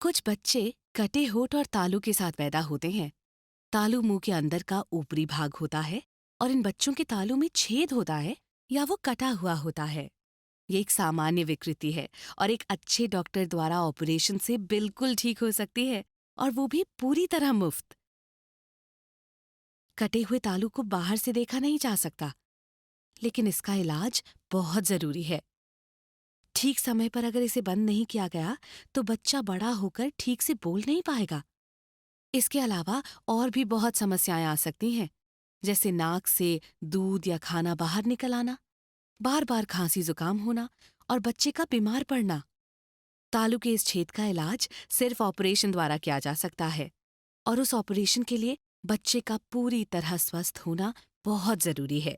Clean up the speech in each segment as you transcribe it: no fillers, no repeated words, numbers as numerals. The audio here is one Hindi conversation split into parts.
कुछ बच्चे कटे होठ और तालू के साथ पैदा होते हैं। तालू मुंह के अंदर का ऊपरी भाग होता है और इन बच्चों के तालू में छेद होता है या वो कटा हुआ होता है। ये एक सामान्य विकृति है और एक अच्छे डॉक्टर द्वारा ऑपरेशन से बिल्कुल ठीक हो सकती है, और वो भी पूरी तरह मुफ्त। कटे हुए तालू को बाहर से देखा नहीं जा सकता, लेकिन इसका इलाज बहुत जरूरी है। ठीक समय पर अगर इसे बंद नहीं किया गया तो बच्चा बड़ा होकर ठीक से बोल नहीं पाएगा। इसके अलावा और भी बहुत समस्याएं आ सकती हैं, जैसे नाक से दूध या खाना बाहर निकल आना, बार बार खांसी जुकाम होना और बच्चे का बीमार पड़ना। तालू के इस छेद का इलाज सिर्फ ऑपरेशन द्वारा किया जा सकता है, और उस ऑपरेशन के लिए बच्चे का पूरी तरह स्वस्थ होना बहुत जरूरी है।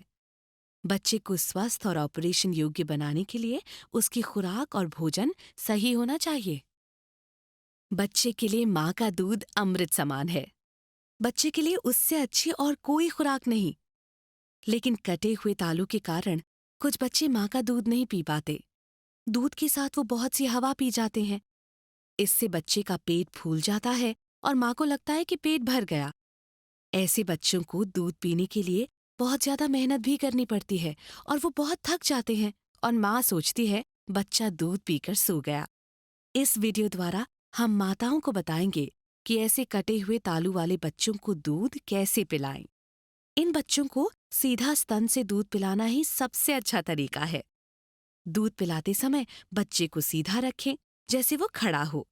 बच्चे को स्वस्थ और ऑपरेशन योग्य बनाने के लिए उसकी खुराक और भोजन सही होना चाहिए। बच्चे के लिए माँ का दूध अमृत समान है। बच्चे के लिए उससे अच्छी और कोई खुराक नहीं। लेकिन कटे हुए तालू के कारण कुछ बच्चे माँ का दूध नहीं पी पाते। दूध के साथ वो बहुत सी हवा पी जाते हैं। इससे बच्चे का पेट फूल जाता है और माँ को लगता है कि पेट भर गया। ऐसे बच्चों को दूध पीने के लिए बहुत ज्यादा मेहनत भी करनी पड़ती है और वो बहुत थक जाते हैं, और माँ सोचती है बच्चा दूध पीकर सो गया। इस वीडियो द्वारा हम माताओं को बताएंगे कि ऐसे कटे हुए तालू वाले बच्चों को दूध कैसे पिलाएं। इन बच्चों को सीधा स्तन से दूध पिलाना ही सबसे अच्छा तरीका है। दूध पिलाते समय बच्चे को सीधा रखें, जैसे वो खड़ा हो।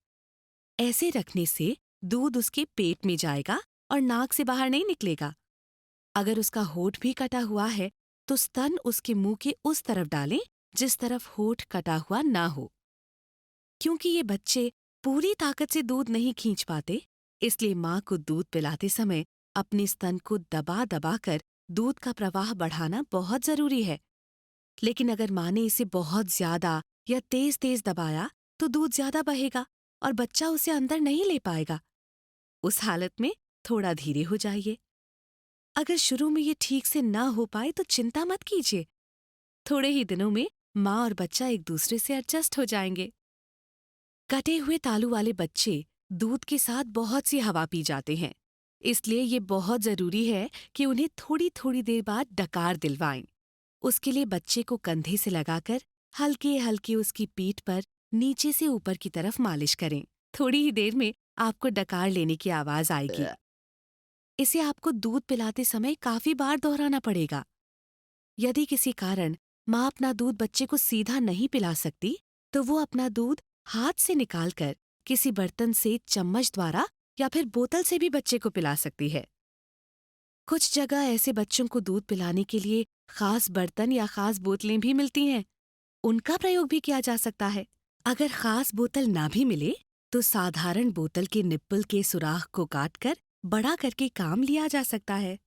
ऐसे रखने से दूध उसके पेट में जाएगा और नाक से बाहर नहीं निकलेगा। अगर उसका होठ भी कटा हुआ है तो स्तन उसके मुंह के उस तरफ डालें जिस तरफ होठ कटा हुआ ना हो। क्योंकि ये बच्चे पूरी ताकत से दूध नहीं खींच पाते, इसलिए माँ को दूध पिलाते समय अपने स्तन को दबा दबा कर दूध का प्रवाह बढ़ाना बहुत जरूरी है। लेकिन अगर माँ ने इसे बहुत ज्यादा या तेज तेज दबाया तो दूध ज्यादा बहेगा और बच्चा उसे अंदर नहीं ले पाएगा। उस हालत में थोड़ा धीरे हो जाइए। अगर शुरू में ये ठीक से ना हो पाए तो चिंता मत कीजिए। थोड़े ही दिनों में माँ और बच्चा एक दूसरे से एडजस्ट हो जाएंगे। कटे हुए तालू वाले बच्चे दूध के साथ बहुत सी हवा पी जाते हैं, इसलिए ये बहुत जरूरी है कि उन्हें थोड़ी थोड़ी देर बाद डकार दिलवाएं। उसके लिए बच्चे को कंधे से लगाकर हल्के हल्के उसकी पीठ पर नीचे से ऊपर की तरफ मालिश करें। थोड़ी ही देर में आपको डकार लेने की आवाज आएगी। इसे आपको दूध पिलाते समय काफी बार दोहराना पड़ेगा। यदि किसी कारण माँ अपना दूध बच्चे को सीधा नहीं पिला सकती तो वो अपना दूध हाथ से निकालकर किसी बर्तन से चम्मच द्वारा या फिर बोतल से भी बच्चे को पिला सकती है। कुछ जगह ऐसे बच्चों को दूध पिलाने के लिए खास बर्तन या खास बोतलें भी मिलती हैं। उनका प्रयोग भी किया जा सकता है। अगर खास बोतल ना भी मिले तो साधारण बोतल के निप्पल के सुराख को काटकर बड़ा करके काम लिया जा सकता है।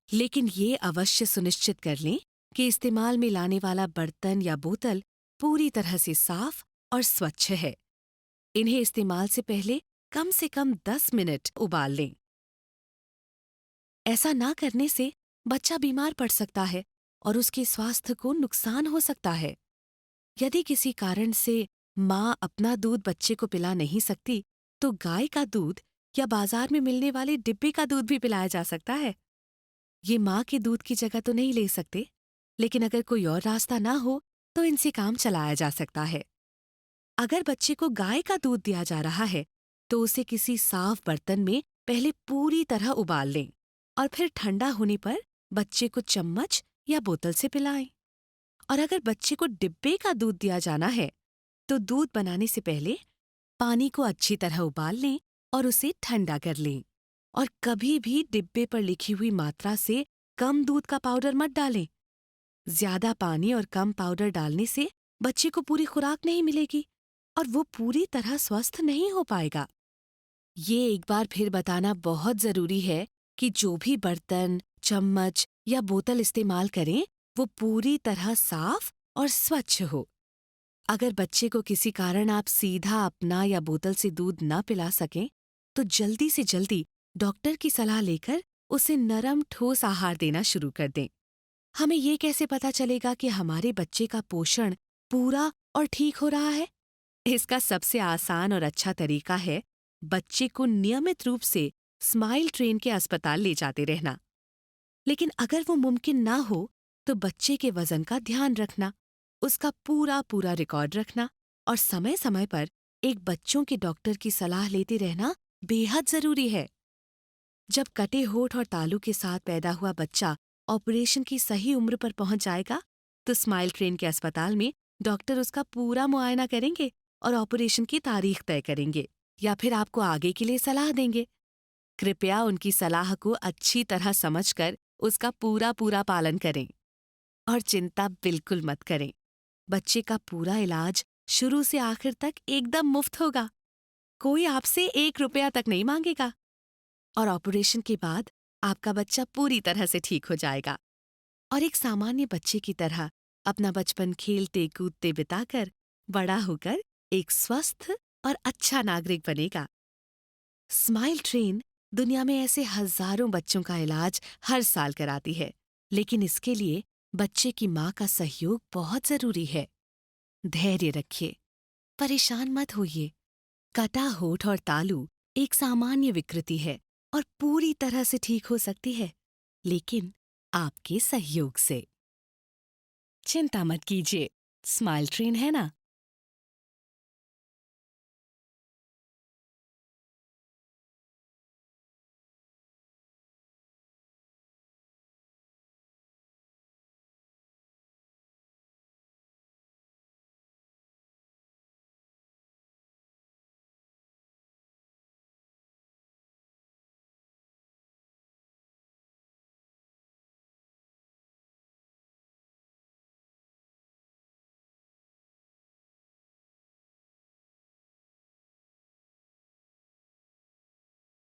लेकिन ये अवश्य सुनिश्चित कर लें कि इस्तेमाल में लाने वाला बर्तन या बोतल पूरी तरह से साफ और स्वच्छ है। इन्हें इस्तेमाल से कम 10 मिनट उबाल लें। ऐसा ना करने से बच्चा बीमार पड़ सकता है और उसके स्वास्थ्य को नुकसान हो सकता है। यदि किसी कारण से माँ अपना दूध बच्चे को पिला नहीं सकती तो गाय का दूध या बाजार में मिलने वाले डिब्बे का दूध भी पिलाया जा सकता है। ये माँ के दूध की जगह तो नहीं ले सकते, लेकिन अगर कोई और रास्ता ना हो तो इनसे काम चलाया जा सकता है। अगर बच्चे को गाय का दूध दिया जा रहा है तो उसे किसी साफ बर्तन में पहले पूरी तरह उबाल लें और फिर ठंडा होने पर बच्चे को चम्मच या बोतल से पिलाएं। और अगर बच्चे को डिब्बे का दूध दिया जाना है तो दूध बनाने से पहले पानी को अच्छी तरह उबाल लें और उसे ठंडा कर लें। और कभी भी डिब्बे पर लिखी हुई मात्रा से कम दूध का पाउडर मत डालें। ज्यादा पानी और कम पाउडर डालने से बच्चे को पूरी खुराक नहीं मिलेगी और वो पूरी तरह स्वस्थ नहीं हो पाएगा। ये एक बार फिर बताना बहुत जरूरी है कि जो भी बर्तन, चम्मच या बोतल इस्तेमाल करें वो पूरी तरह साफ और स्वच्छ हो। अगर बच्चे को किसी कारण आप सीधा अपना या बोतल से दूध न पिला सकें तो जल्दी से जल्दी डॉक्टर की सलाह लेकर उसे नरम ठोस आहार देना शुरू कर दें। हमें ये कैसे पता चलेगा कि हमारे बच्चे का पोषण पूरा और ठीक हो रहा है? इसका सबसे आसान और अच्छा तरीका है बच्चे को नियमित रूप से स्माइल ट्रेन के अस्पताल ले जाते रहना। लेकिन अगर वो मुमकिन ना हो, तो बच्चे के वजन का ध्यान रखना, उसका पूरा पूरा रिकॉर्ड रखना और समय समय पर एक बच्चों के डॉक्टर की सलाह लेते रहना बेहद जरूरी है। जब कटे होठ और तालू के साथ पैदा हुआ बच्चा ऑपरेशन की सही उम्र पर पहुंच जाएगा, तो स्माइल ट्रेन के अस्पताल में डॉक्टर उसका पूरा मुआयना करेंगे और ऑपरेशन की तारीख तय करेंगे या फिर आपको आगे के लिए सलाह देंगे। कृपया उनकी सलाह को अच्छी तरह समझकर उसका पूरा पूरा पालन करें और चिंता बिल्कुल मत करें। बच्चे का पूरा इलाज शुरू से आखिर तक एकदम मुफ्त होगा। कोई आपसे 1 रुपया तक नहीं मांगेगा और ऑपरेशन के बाद आपका बच्चा पूरी तरह से ठीक हो जाएगा और एक सामान्य बच्चे की तरह अपना बचपन खेलते कूदते बिताकर बड़ा होकर एक स्वस्थ और अच्छा नागरिक बनेगा। स्माइल ट्रेन दुनिया में ऐसे हजारों बच्चों का इलाज हर साल कराती है, लेकिन इसके लिए बच्चे की माँ का सहयोग बहुत जरूरी है। धैर्य रखिए, परेशान मत होइए। कटा होठ और तालू एक सामान्य विकृति है और पूरी तरह से ठीक हो सकती है, लेकिन आपके सहयोग से। चिंता मत कीजिए, स्माइल ट्रेन है ना,